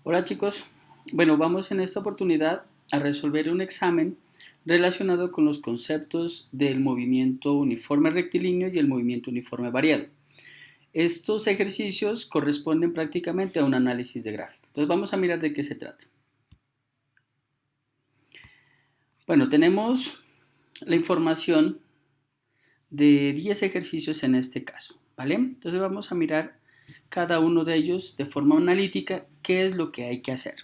Hola chicos, bueno, vamos en esta oportunidad a resolver un examen relacionado con los conceptos del movimiento uniforme rectilíneo y el movimiento uniforme variado. Estos ejercicios corresponden prácticamente a un análisis de gráfico. Entonces vamos a mirar de qué se trata. Bueno, tenemos la información de 10 ejercicios en este caso, ¿vale? Entonces vamos a mirar cada uno de ellos de forma analítica, qué es lo que hay que hacer.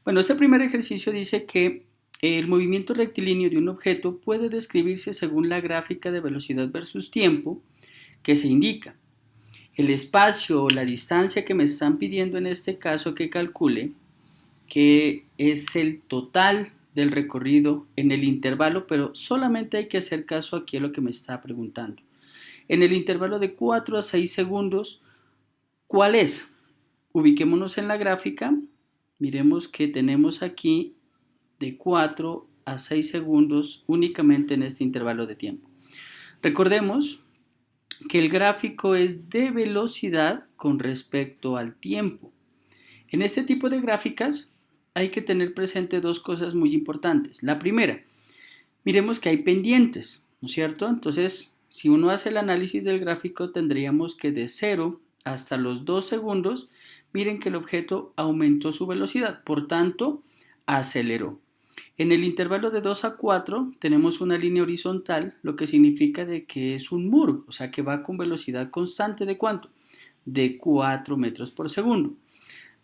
Bueno, este primer ejercicio dice que el movimiento rectilíneo de un objeto puede describirse según la gráfica de velocidad versus tiempo que se indica. El espacio o la distancia que me están pidiendo en este caso que calcule, que es el total del recorrido en el intervalo, pero solamente hay que hacer caso aquí a lo que me está preguntando. En el intervalo de 4 a 6 segundos, ¿cuál es? Ubiquémonos en la gráfica, miremos que tenemos aquí de 4 a 6 segundos únicamente en este intervalo de tiempo. Recordemos que el gráfico es de velocidad con respecto al tiempo. En este tipo de gráficas hay que tener presente dos cosas muy importantes. La primera, miremos que hay pendientes, ¿no es cierto? Entonces, si uno hace el análisis del gráfico, tendríamos que de 0 hasta los 2 segundos, miren que el objeto aumentó su velocidad, por tanto, aceleró. En el intervalo de 2 a 4 tenemos una línea horizontal, lo que significa de que es un muro, o sea que va con velocidad constante de ¿cuánto? De 4 metros por segundo.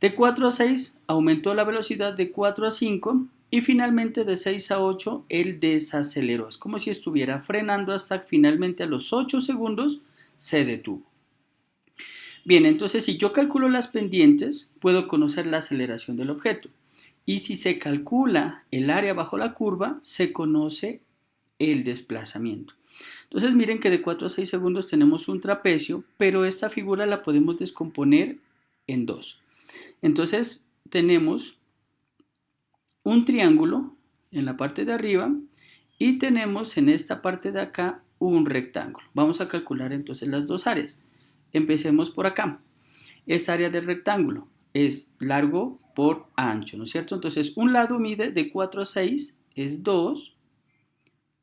De 4 a 6 aumentó la velocidad de 4 a 5 y finalmente de 6 a 8 él desaceleró. Es como si estuviera frenando hasta que finalmente a los 8 segundos se detuvo. Bien, entonces si yo calculo las pendientes, puedo conocer la aceleración del objeto. Y si se calcula el área bajo la curva, se conoce el desplazamiento. Entonces miren que de 4 a 6 segundos tenemos un trapecio, pero esta figura la podemos descomponer en dos. Entonces tenemos un triángulo en la parte de arriba y tenemos en esta parte de acá un rectángulo. Vamos a calcular entonces las dos áreas. Empecemos por acá. Esta área del rectángulo es largo por ancho, ¿no es cierto? Entonces un lado mide de 4 a 6, es 2,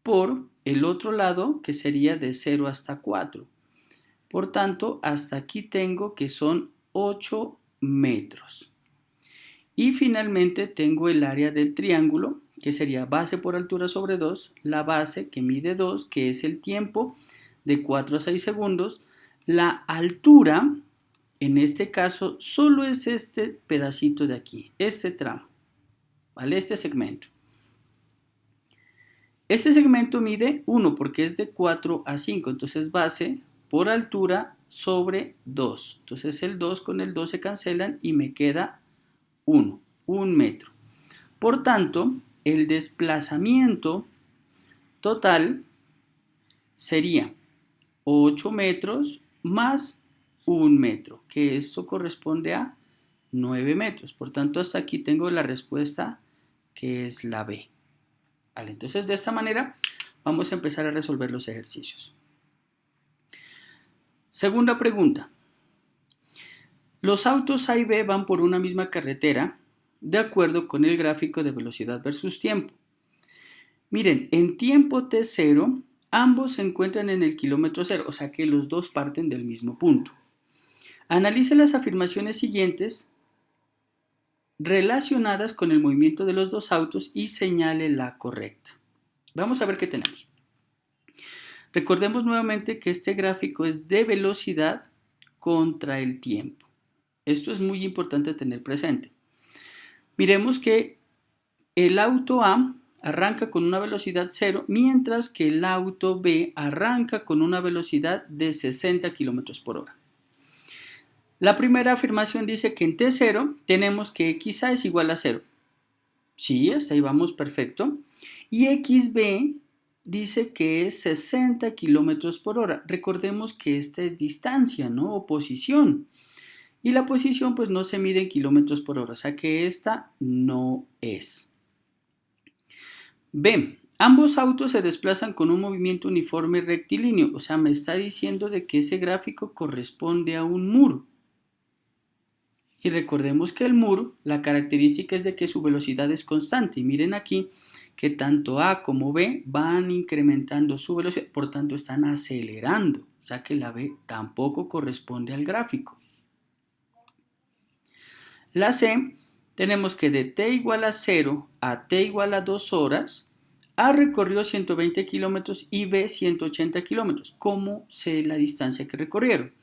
por el otro lado que sería de 0 hasta 4. Por tanto, hasta aquí tengo que son 8 metros. Y finalmente tengo el área del triángulo, que sería base por altura sobre 2, la base que mide 2, que es el tiempo de 4 a 6 segundos. La altura, en este caso, solo es este pedacito de aquí, este tramo, ¿vale? Este segmento. Este segmento mide 1 porque es de 4 a 5, entonces base por altura sobre 2. Entonces el 2 con el 2 se cancelan y me queda 1, 1 metro. Por tanto, el desplazamiento total sería 8 metros más 1 metro, que esto corresponde a 9 metros. Por tanto, hasta aquí tengo la respuesta que es la B. Vale, entonces de esta manera vamos a empezar a resolver los ejercicios. Segunda pregunta. Los autos A y B van por una misma carretera de acuerdo con el gráfico de velocidad versus tiempo. Miren, en tiempo t0, ambos se encuentran en el kilómetro cero, o sea que los dos parten del mismo punto. Analice las afirmaciones siguientes relacionadas con el movimiento de los dos autos y señale la correcta. Vamos a ver qué tenemos. Recordemos nuevamente que este gráfico es de velocidad contra el tiempo. Esto es muy importante tener presente. Miremos que el auto A arranca con una velocidad 0, mientras que el auto B arranca con una velocidad de 60 km por hora. La primera afirmación dice que en T0 tenemos que XA es igual a 0. Sí, hasta ahí vamos perfecto. Y XB dice que es 60 km por hora. Recordemos que esta es distancia, ¿no? O posición. Y la posición pues no se mide en kilómetros por hora, o sea que esta no es. B. Ambos autos se desplazan con un movimiento uniforme rectilíneo, o sea, me está diciendo de que ese gráfico corresponde a un muro. Y recordemos que el MUR, la característica es de que su velocidad es constante. Y miren aquí que tanto A como B van incrementando su velocidad, por tanto están acelerando. O sea que la B tampoco corresponde al gráfico. La C, tenemos que de t igual a 0 a t igual a 2 horas, A recorrió 120 kilómetros y B 180 kilómetros. ¿Cómo sé la distancia que recorrieron?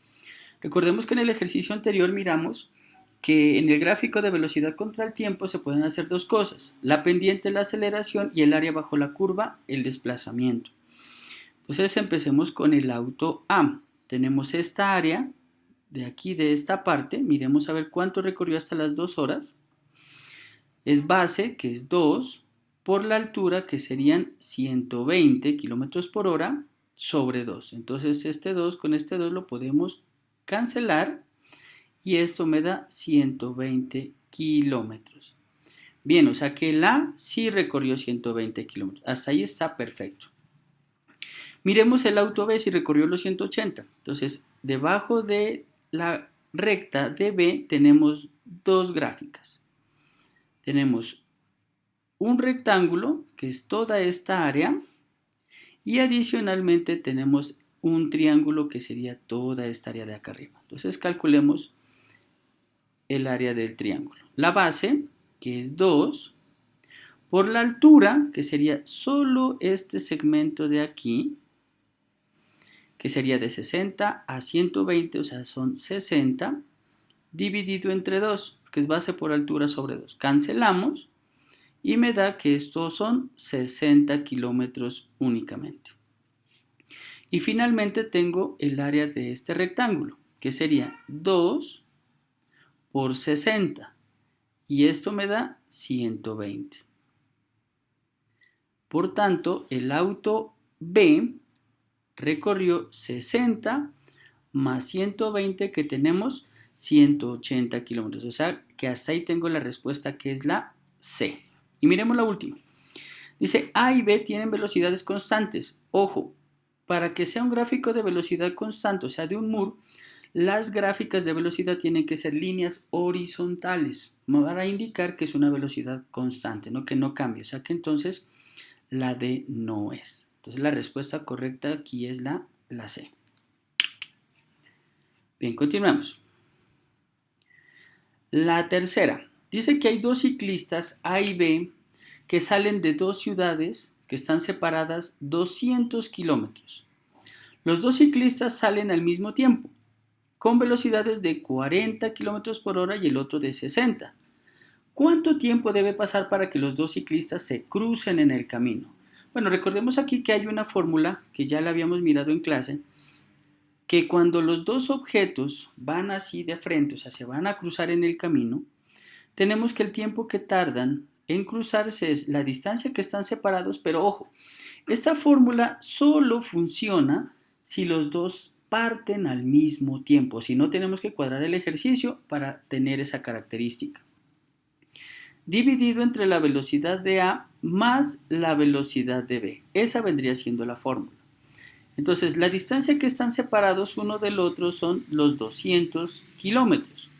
Recordemos que en el ejercicio anterior miramos que en el gráfico de velocidad contra el tiempo se pueden hacer dos cosas: la pendiente, la aceleración, y el área bajo la curva, el desplazamiento. Entonces empecemos con el auto A. Tenemos esta área de aquí, de esta parte. Miremos a ver cuánto recorrió hasta las 2 horas. Es base, que es 2, por la altura, que serían 120 kilómetros por hora, sobre 2. Entonces este 2 con este 2 lo podemos cancelar y esto me da 120 kilómetros. Bien, o sea que el A sí recorrió 120 kilómetros. Hasta ahí está perfecto. Miremos el auto B si recorrió los 180. Entonces, debajo de la recta de B tenemos dos gráficas. Tenemos un rectángulo, que es toda esta área, y adicionalmente tenemos un triángulo, que sería toda esta área de acá arriba. Entonces, calculemos el área del triángulo. La base, que es 2, por la altura, que sería solo este segmento de aquí, que sería de 60 a 120, o sea, son 60, dividido entre 2, que es base por altura sobre 2. Cancelamos y me da que estos son 60 kilómetros únicamente. Y finalmente tengo el área de este rectángulo, que sería 2 por 60. Y esto me da 120. Por tanto, el auto B recorrió 60 más 120, que tenemos 180 kilómetros. O sea que hasta ahí tengo la respuesta, que es la C. Y miremos la última. Dice, A y B tienen velocidades constantes. Ojo, para que sea un gráfico de velocidad constante, o sea, de un MUR, las gráficas de velocidad tienen que ser líneas horizontales para indicar que es una velocidad constante, ¿no? Que no cambia. O sea que entonces la D no es. Entonces la respuesta correcta aquí es la C. Bien, continuamos. La tercera. Dice que hay dos ciclistas A y B que salen de dos ciudades que están separadas 200 kilómetros. Los dos ciclistas salen al mismo tiempo, con velocidades de 40 kilómetros por hora y el otro de 60. ¿Cuánto tiempo debe pasar para que los dos ciclistas se crucen en el camino? Bueno, recordemos aquí que hay una fórmula que ya la habíamos mirado en clase, que cuando los dos objetos van así de frente, o sea, se van a cruzar en el camino, tenemos que el tiempo que tardan en cruzarse es la distancia que están separados, pero ojo, esta fórmula solo funciona si los dos parten al mismo tiempo, si no tenemos que cuadrar el ejercicio para tener esa característica. Dividido entre la velocidad de A más la velocidad de B. Esa vendría siendo la fórmula. Entonces, la distancia que están separados uno del otro son los 200 kilómetros.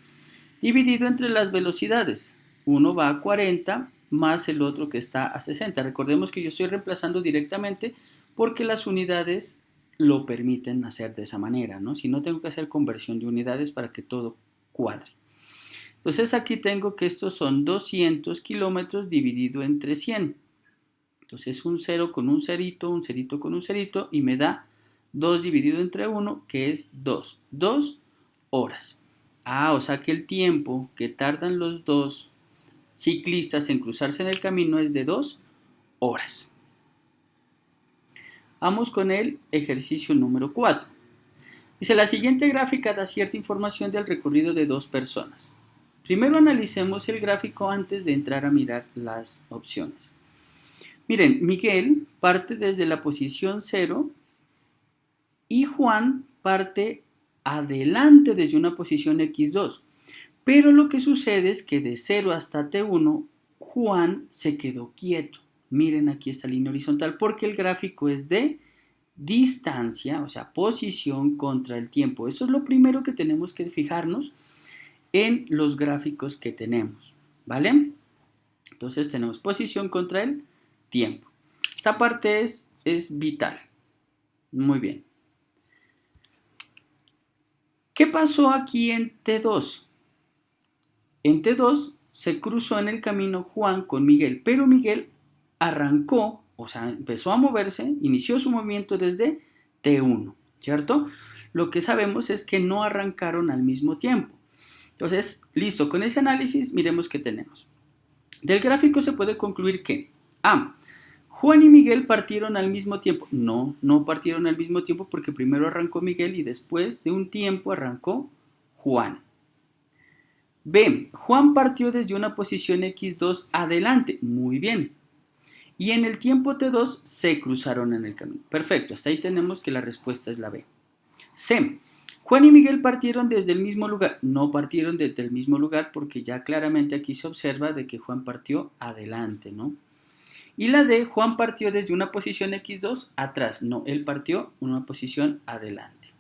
Dividido entre las velocidades. Uno va a 40 más el otro que está a 60. Recordemos que yo estoy reemplazando directamente porque las unidades lo permiten hacer de esa manera, ¿no? Si no, tengo que hacer conversión de unidades para que todo cuadre. Entonces aquí tengo que estos son 200 kilómetros dividido entre 100. Entonces un 0 con un cerito con un cerito, y me da 2 dividido entre 1, que es 2. 2 horas. O sea que el tiempo que tardan los dos ciclistas en cruzarse en el camino es de 2 horas. Vamos con el ejercicio número 4. Dice, la siguiente gráfica da cierta información del recorrido de dos personas. Primero analicemos el gráfico antes de entrar a mirar las opciones. Miren, Miguel parte desde la posición 0 y Juan parte adelante desde una posición x2. Pero lo que sucede es que de 0 hasta t1, Juan se quedó quieto. Miren, aquí esta línea horizontal, porque el gráfico es de distancia, o sea, posición contra el tiempo. Eso es lo primero que tenemos que fijarnos en los gráficos que tenemos, ¿vale? Entonces tenemos posición contra el tiempo. Esta parte es vital. Muy bien. ¿Qué pasó aquí en T2? En T2 se cruzó en el camino Juan con Miguel, pero Miguel arrancó, o sea, empezó a moverse, inició su movimiento desde T1, ¿cierto? Lo que sabemos es que no arrancaron al mismo tiempo. Entonces, listo, con ese análisis miremos qué tenemos. Del gráfico se puede concluir que Juan y Miguel partieron al mismo tiempo. No partieron al mismo tiempo porque primero arrancó Miguel y después de un tiempo arrancó Juan. B. Juan partió desde una posición X2 adelante. Muy bien. Y en el tiempo T2 se cruzaron en el camino. Perfecto, hasta ahí tenemos que la respuesta es la B. C. Juan y Miguel partieron desde el mismo lugar. No partieron desde el mismo lugar porque ya claramente aquí se observa de que Juan partió adelante, ¿no? Y la D, Juan partió desde una posición X2 atrás. No, él partió una posición adelante.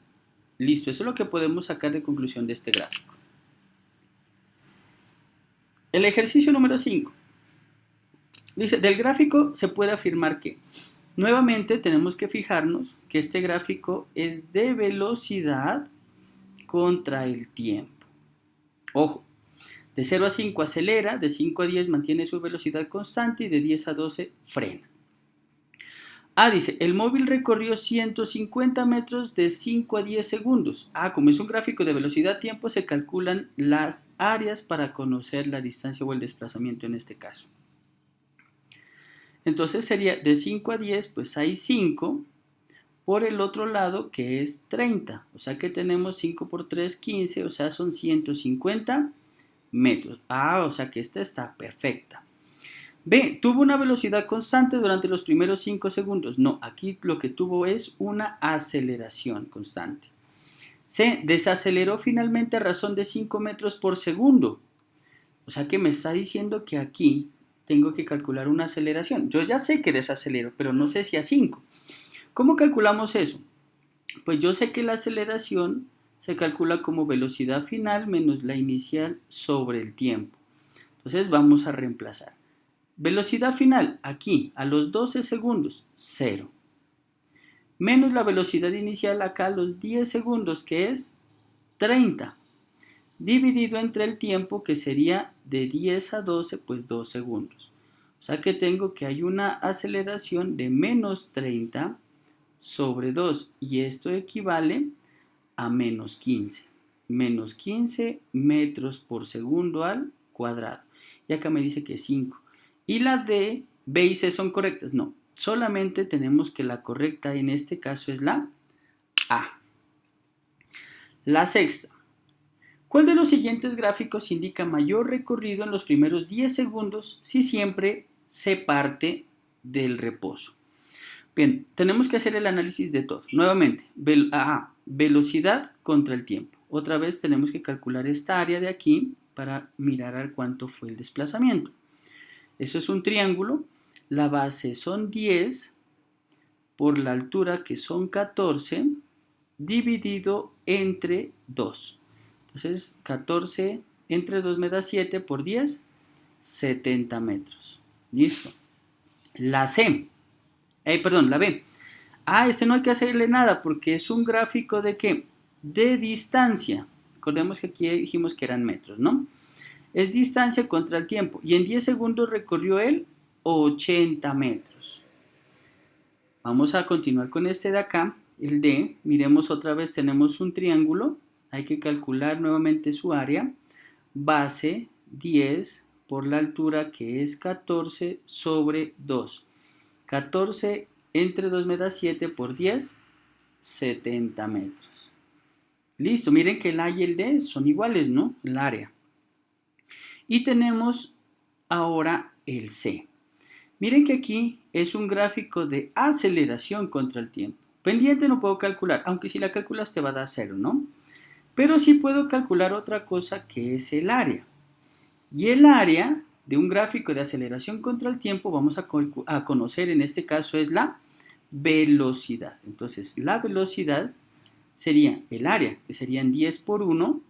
Listo, eso es lo que podemos sacar de conclusión de este gráfico. El ejercicio número 5. Dice, del gráfico se puede afirmar que, nuevamente tenemos que fijarnos que este gráfico es de velocidad contra el tiempo. Ojo, de 0 a 5 acelera, de 5 a 10 mantiene su velocidad constante y de 10 a 12 frena. Dice, el móvil recorrió 150 metros de 5 a 10 segundos. Como es un gráfico de velocidad-tiempo, se calculan las áreas para conocer la distancia o el desplazamiento en este caso. Entonces sería de 5 a 10, pues hay 5 por el otro lado que es 30. O sea que tenemos 5 por 3, 15, o sea son 150 metros. O sea que esta está perfecta. B, tuvo una velocidad constante durante los primeros 5 segundos. No, aquí lo que tuvo es una aceleración constante. C, desaceleró finalmente a razón de 5 metros por segundo. O sea que me está diciendo que aquí tengo que calcular una aceleración. Yo ya sé que desacelero, pero no sé si a 5. ¿Cómo calculamos eso? Pues yo sé que la aceleración se calcula como velocidad final menos la inicial sobre el tiempo. Entonces vamos a reemplazar. Velocidad final, aquí, a los 12 segundos, 0. Menos la velocidad inicial acá a los 10 segundos, que es 30. Dividido entre el tiempo, que sería de 10 a 12, pues 2 segundos. O sea que tengo que hay una aceleración de menos 30 sobre 2. Y esto equivale a menos 15. Menos 15 metros por segundo al cuadrado. Y acá me dice que 5. Y la D, B y C son correctas. No, solamente tenemos que la correcta en este caso es la A. La sexta. ¿Cuál de los siguientes gráficos indica mayor recorrido en los primeros 10 segundos si siempre se parte del reposo? Bien, tenemos que hacer el análisis de todo. Nuevamente, velocidad contra el tiempo. Otra vez tenemos que calcular esta área de aquí para mirar a cuánto fue el desplazamiento. Eso es un triángulo, la base son 10 por la altura que son 14 dividido entre 2. Entonces 14 entre 2 me da 7 por 10, 70 metros. Listo. La B. Este no hay que hacerle nada porque es un gráfico de ¿qué? De distancia. Recordemos que aquí dijimos que eran metros, ¿no? Es distancia contra el tiempo. Y en 10 segundos recorrió él 80 metros. Vamos a continuar con este de acá, el D. Miremos otra vez, tenemos un triángulo. Hay que calcular nuevamente su área. Base 10 por la altura que es 14 sobre 2. 14 entre 2 me da 7 por 10, 70 metros. Listo, miren que el A y el D son iguales, ¿no? El área. Y tenemos ahora el C. Miren que aquí es un gráfico de aceleración contra el tiempo. Pendiente no puedo calcular, aunque si la calculas te va a dar 0, ¿no? Pero sí puedo calcular otra cosa que es el área. Y el área de un gráfico de aceleración contra el tiempo vamos a conocer en este caso es la velocidad. Entonces la velocidad sería el área, que serían 10 por 1,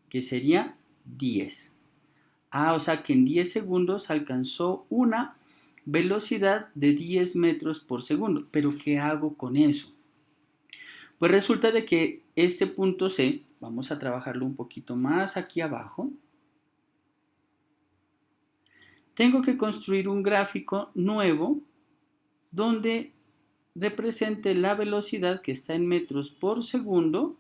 que sería 10. O sea que en 10 segundos alcanzó una velocidad de 10 metros por segundo. ¿Pero qué hago con eso? Pues resulta de que este punto C, vamos a trabajarlo un poquito más aquí abajo. Tengo que construir un gráfico nuevo donde represente la velocidad que está en metros por segundo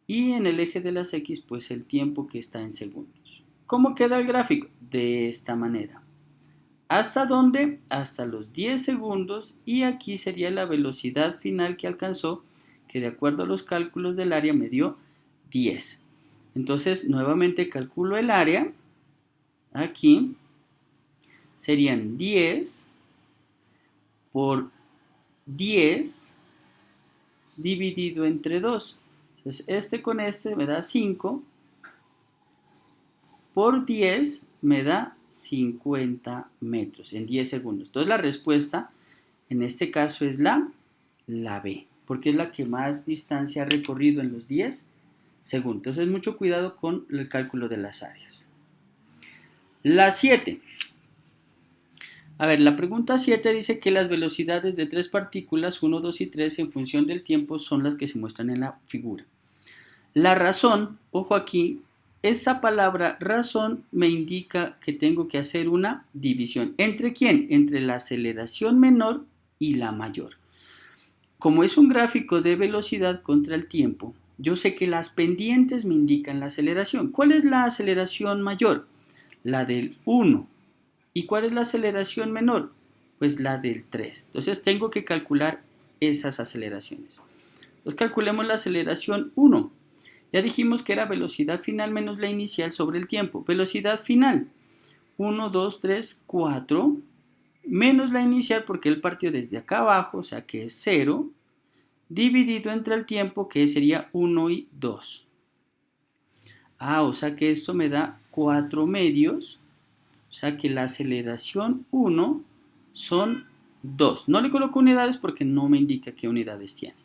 y en el eje de las X pues el tiempo que está en segundos. ¿Cómo queda el gráfico? De esta manera. ¿Hasta dónde? Hasta los 10 segundos y aquí sería la velocidad final que alcanzó, que de acuerdo a los cálculos del área me dio 10. Entonces nuevamente calculo el área. Aquí serían 10 por 10 dividido entre 2. Entonces este con este me da 5 por 10 me da 50 metros en 10 segundos. Entonces la respuesta en este caso es la B, porque es la que más distancia ha recorrido en los 10 segundos. Entonces mucho cuidado con el cálculo de las áreas. La 7. A ver, la pregunta 7 dice que las velocidades de 3 partículas, 1, 2 y 3, en función del tiempo son las que se muestran en la figura. La razón, ojo aquí, esta palabra razón me indica que tengo que hacer una división. ¿Entre quién? Entre la aceleración menor y la mayor. Como es un gráfico de velocidad contra el tiempo, yo sé que las pendientes me indican la aceleración. ¿Cuál es la aceleración mayor? La del 1. ¿Y cuál es la aceleración menor? Pues la del 3. Entonces tengo que calcular esas aceleraciones. Entonces calculemos la aceleración 1. Ya dijimos que era velocidad final menos la inicial sobre el tiempo. Velocidad final, 1, 2, 3, 4, menos la inicial porque él partió desde acá abajo, o sea que es 0, dividido entre el tiempo que sería 1 y 2. O sea que esto me da 4 medios, o sea que la aceleración 1 son 2. No le coloco unidades porque no me indica qué unidades tiene.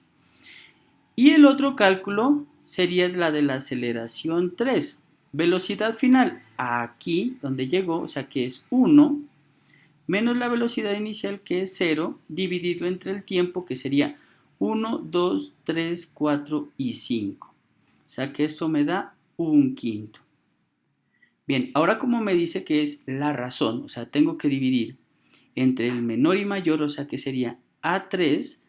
Y el otro cálculo sería la de la aceleración 3. Velocidad final, aquí donde llegó, o sea que es 1, menos la velocidad inicial que es 0, dividido entre el tiempo que sería 1, 2, 3, 4 y 5. O sea que esto me da 1/5. Bien, ahora como me dice que es la razón, o sea, tengo que dividir entre el menor y mayor, o sea que sería A3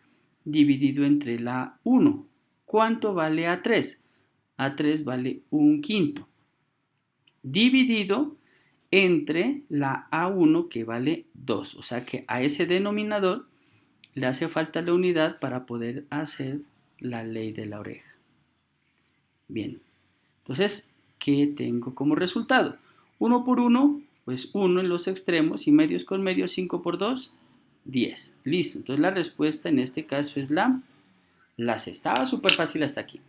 dividido entre la 1. ¿Cuánto vale A3? A3 vale 1/5. Dividido entre la A1 que vale 2. O sea que a ese denominador le hace falta la unidad para poder hacer la ley de la oreja. Bien, entonces, ¿qué tengo como resultado? 1 por 1, pues 1 en los extremos y medios con medios, 5 por 2, 10. Listo, entonces la respuesta en este caso es la C. Estaba súper fácil hasta aquí.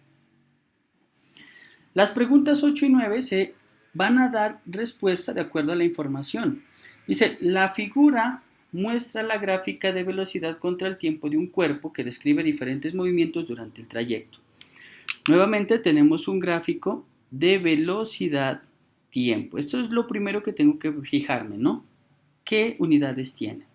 Las preguntas 8 y 9 se van a dar respuesta de acuerdo a la información. Dice, la figura muestra la gráfica de velocidad contra el tiempo de un cuerpo que describe diferentes movimientos durante el trayecto. Nuevamente tenemos un gráfico de velocidad-tiempo. Esto es lo primero que tengo que fijarme, ¿no? ¿Qué unidades tiene?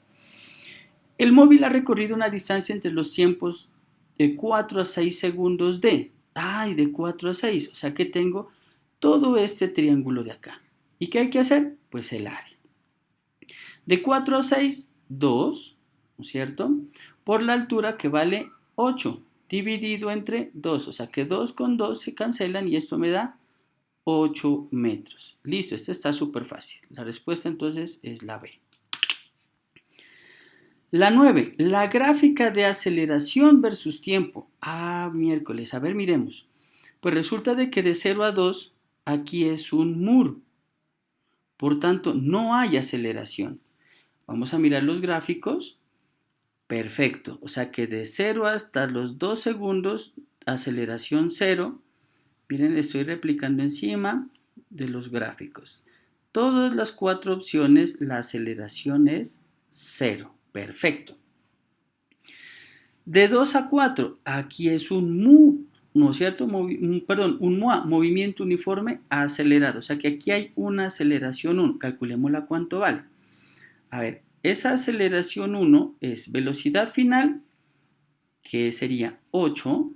El móvil ha recorrido una distancia entre los tiempos de 4 a 6 segundos de de 4 a 6, o sea que tengo todo este triángulo de acá. ¿Y qué hay que hacer? Pues el área. De 4 a 6, 2, ¿no es cierto? Por la altura que vale 8, dividido entre 2, o sea que 2 con 2 se cancelan y esto me da 8 metros. Listo, este está súper fácil. La respuesta entonces es la B. La 9, la gráfica de aceleración versus tiempo. Miércoles, a ver, miremos. Pues resulta de que de 0 a 2, aquí es un muro. Por tanto, no hay aceleración. Vamos a mirar los gráficos. Perfecto, o sea que de 0 hasta los 2 segundos, aceleración 0. Miren, estoy replicando encima de los gráficos. Todas las 4 opciones, la aceleración es 0. Perfecto. De 2 a 4, aquí es un mu. ¿no es cierto? Movimiento uniforme acelerado. O sea que aquí hay una aceleración 1. Calculémosla cuánto vale. A ver, esa aceleración 1 es velocidad final, que sería 8,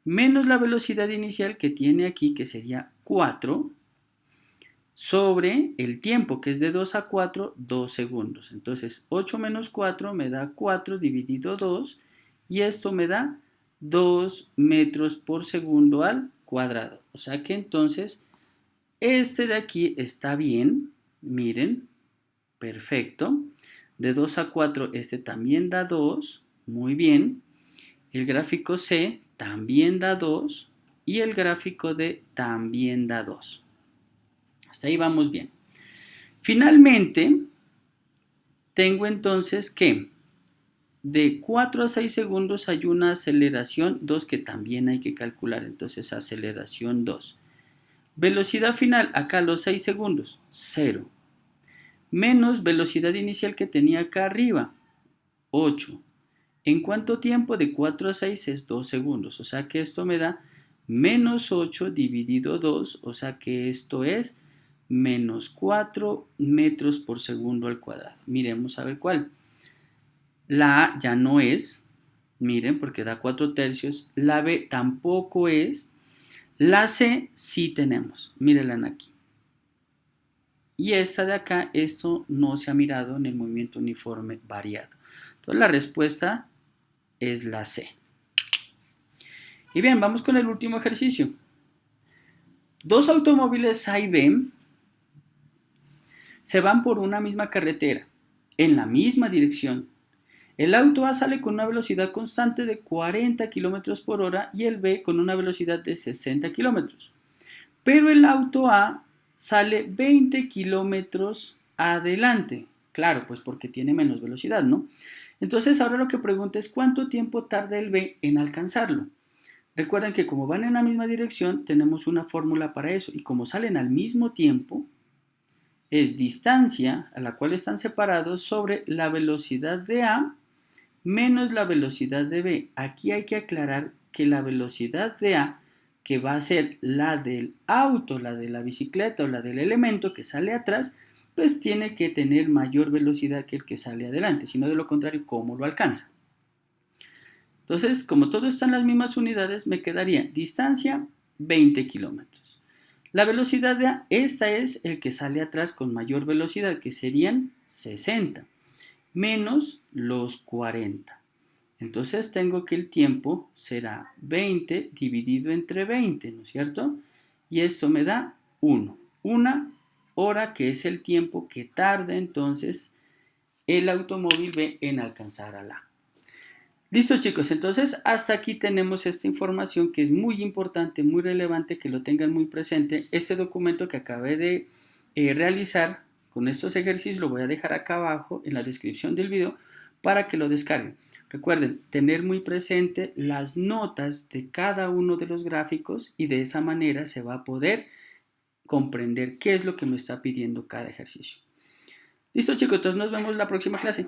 menos la velocidad inicial que tiene aquí, que sería 4, sobre el tiempo, que es de 2 a 4, 2 segundos. Entonces, 8 menos 4 me da 4 dividido 2, y esto me da 2 metros por segundo al cuadrado. O sea que entonces, este de aquí está bien. Miren, perfecto. De 2 a 4, este también da 2. Muy bien. El gráfico C también da 2. Y el gráfico D también da 2. Hasta ahí vamos bien. Finalmente, tengo entonces que de 4 a 6 segundos hay una aceleración 2 que también hay que calcular. Entonces, aceleración 2. Velocidad final, acá a los 6 segundos, 0. Menos velocidad inicial que tenía acá arriba, 8. ¿En cuánto tiempo? De 4 a 6 es 2 segundos. O sea que esto me da menos 8 dividido 2. O sea que esto es menos 4 metros por segundo al cuadrado. Miremos a ver cuál. La A ya no es, miren, porque da 4 tercios. La B tampoco es. La C sí tenemos, mírenla aquí. Y esta de acá, esto no se ha mirado en el movimiento uniforme variado. Entonces la respuesta es la C. Y bien, vamos con el último ejercicio. Dos automóviles A y B se van por una misma carretera, en la misma dirección. El auto A sale con una velocidad constante de 40 km por hora y el B con una velocidad de 60 km. Pero el auto A sale 20 kilómetros adelante. Claro, pues porque tiene menos velocidad, ¿no? Entonces ahora lo que pregunta es cuánto tiempo tarda el B en alcanzarlo. Recuerden que como van en la misma dirección, tenemos una fórmula para eso. Y como salen al mismo tiempo, es distancia a la cual están separados sobre la velocidad de A menos la velocidad de B. Aquí hay que aclarar que la velocidad de A, que va a ser la del auto, la de la bicicleta o la del elemento que sale atrás, pues tiene que tener mayor velocidad que el que sale adelante. Si no, de lo contrario, ¿cómo lo alcanza? Entonces, como todo está en las mismas unidades, me quedaría distancia 20 kilómetros. La velocidad de A, esta es el que sale atrás con mayor velocidad, que serían 60, menos los 40. Entonces tengo que el tiempo será 20 dividido entre 20, ¿no es cierto? Y esto me da 1. Una hora, que es el tiempo que tarda entonces el automóvil B en alcanzar a la A. Listo, chicos, entonces hasta aquí tenemos esta información que es muy importante, muy relevante, que lo tengan muy presente. Este documento que acabé de realizar con estos ejercicios lo voy a dejar acá abajo en la descripción del video para que lo descarguen. Recuerden, tener muy presente las notas de cada uno de los gráficos y de esa manera se va a poder comprender qué es lo que me está pidiendo cada ejercicio. Listo, chicos, entonces nos vemos en la próxima clase.